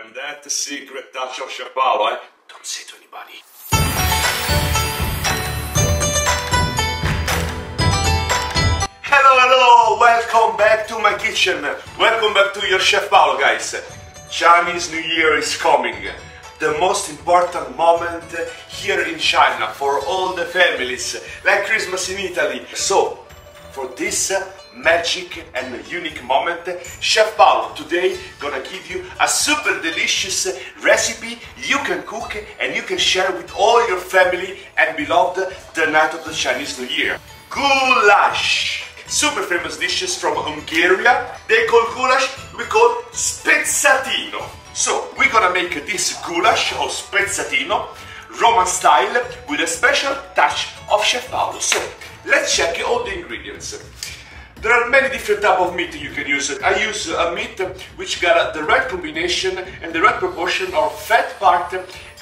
And that's the secret touch of Chef Paolo, eh? Don't say to anybody. Hello, welcome back to my kitchen. Welcome back to your Chef Paolo, guys. Chinese New Year is coming. The most important moment here in China for all the families, like Christmas in Italy. So, for this magic and unique moment, Chef Paolo today gonna give you a super delicious recipe you can cook and you can share with all your family and beloved the night of the Chinese New Year. Goulash! Super famous dishes from Hungarian. They call goulash, we call Spezzatino. So, we're gonna make this goulash or Spezzatino Roman style with a special touch of Chef Paolo. So, let's check all the ingredients. There are many different types of meat you can use. I use a meat which got the right combination and the right proportion of fat part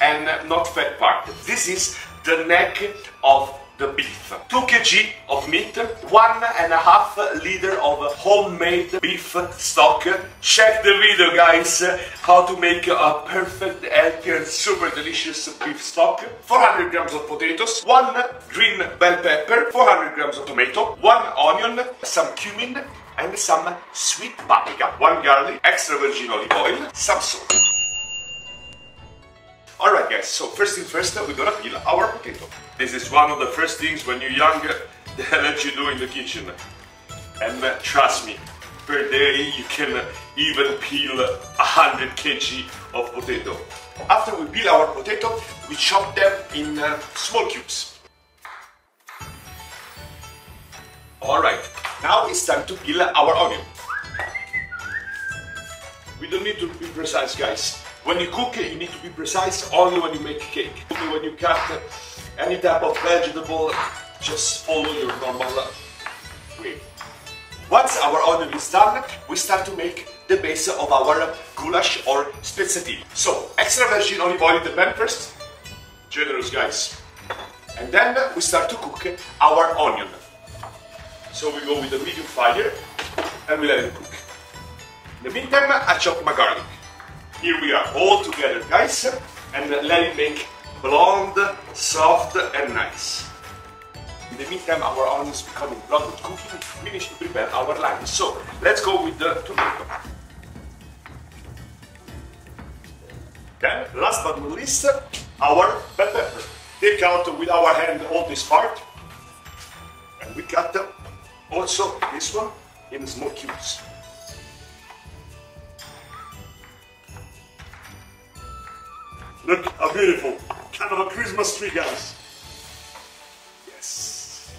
and not fat part. This is the neck of the beef. 2 kg of meat, 1.5 liter of homemade beef stock. Check the video, guys, how to make a perfect, healthy and super delicious beef stock. 400 grams of potatoes, 1 green bell pepper, 400 grams of tomato, 1 onion, some cumin and some sweet paprika, 1 garlic, extra virgin olive oil, some salt. Alright guys, so first thing first, we're gonna peel our potato. This is one of the first things when you're young they let you do in the kitchen. And trust me, per day you can even peel 100 kg of potato. After we peel our potato, we chop them in small cubes. Alright, now it's time to peel our onion. We don't need to be precise, guys. When you cook, you need to be precise only when you make cake. When you cut any type of vegetable, just follow your normal way. Once our onion is done, we start to make the base of our goulash or spezzatino. So, extra virgin olive oil in the pan first. Generous, guys. And then we start to cook our onion. So we go with a medium fire and we let it cook. In the meantime, I chop my garlic. Here we are, all together, guys, and let it make blonde, soft and nice. In the meantime, our onion is becoming blonde with cooking. We finish to prepare our lime. So, let's go with the tomato. Then, last but not least, our bell pepper. Take out with our hand all this part, and we cut also this one in small cubes. Look how beautiful, kind of a Christmas tree, guys. Yes,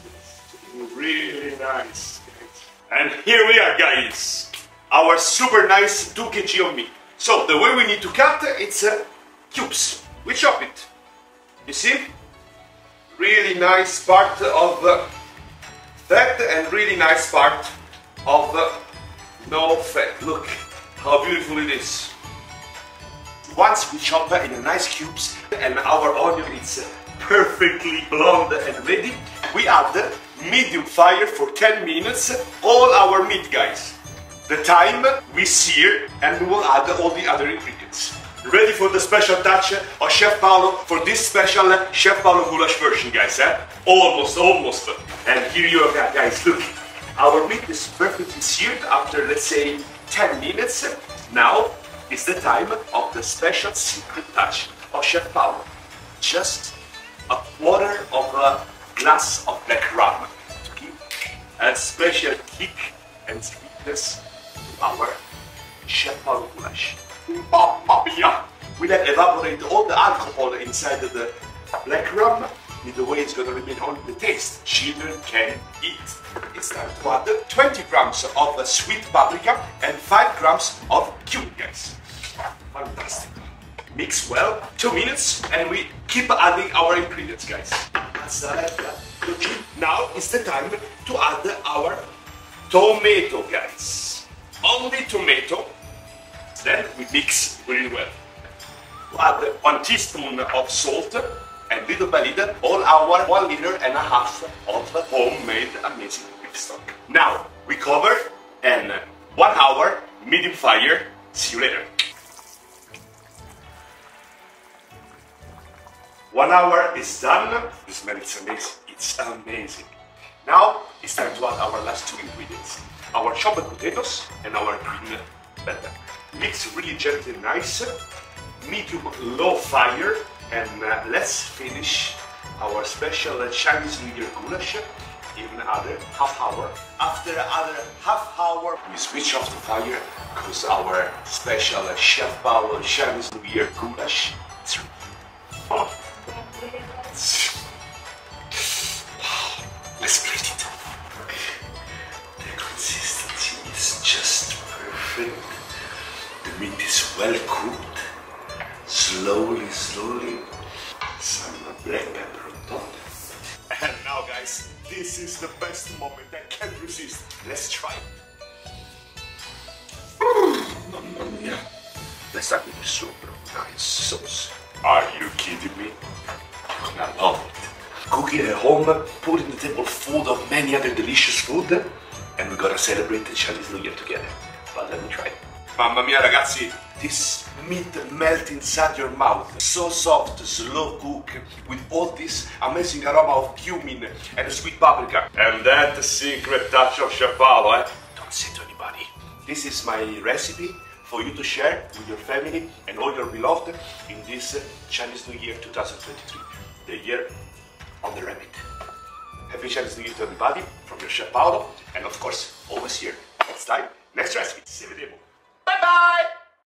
really nice. And here we are, guys, our super nice 2 kg of meat. So the way we need to cut, it's cubes. We chop it. You see? Really nice part of fat and really nice part of no fat. Look how beautiful it is. Once we chop in a nice cubes and our onion is perfectly blonde and ready, we add medium fire for 10 minutes all our meat, guys. The time we sear and we will add all the other ingredients. Ready for the special touch of Chef Paolo for this special Chef Paolo goulash version, guys, eh? Almost. And here you are, guys, look. Our meat is perfectly seared after, let's say, 10 minutes. Now, it's the time of the special secret touch of Chef Paolo. Just a quarter of a glass of black rum to give a special kick and sweetness to our Chef Paolo goulash. We let evaporate all the alcohol inside the black rum. In the way it's going to remain only the taste. Children can eat. It's time to add 20 grams of sweet paprika and 5 grams of cumin, guys. Fantastic. Mix well, 2 minutes, and we keep adding our ingredients, guys. Now it's the time to add our tomato, guys. Only tomato. Then we mix really well. We add 1 teaspoon of salt, and little by little, all our 1.5 liters of homemade amazing beef stock. Now we cover and 1 hour medium fire. See you later. 1 hour is done. The smell is amazing. It's amazing. Now it's time to add our last two ingredients. Our chopped potatoes and our green bell pepper. Mix really gently and nice. Medium low fire. And let's finish our special Chinese New Year goulash in another half hour. After another half hour, we switch off the fire because our special Chef Paolo Chinese New Year goulash is ready. Oh. Let's plate it. The consistency is just perfect. The meat is well cooked. Slowly, some black pepper on top. And now guys, this is the best moment I can't resist. Let's try it. Yeah. Let's start with the super nice sauce. Are you kidding me? I love it. Cooking at home, putting the table full of many other delicious food, and we're gonna celebrate the Chinese New Year together. But let me try it. Mamma mia ragazzi, this meat melts inside your mouth. So soft, slow cook, with all this amazing aroma of cumin and sweet paprika. And that secret touch of Chef Paolo, Don't say to anybody. This is my recipe for you to share with your family and all your beloved in this Chinese New Year 2023. The year of the rabbit. Happy Chinese New Year to everybody from your Chef Paolo, and of course, always here. Next time, next recipe. See you. Bye bye!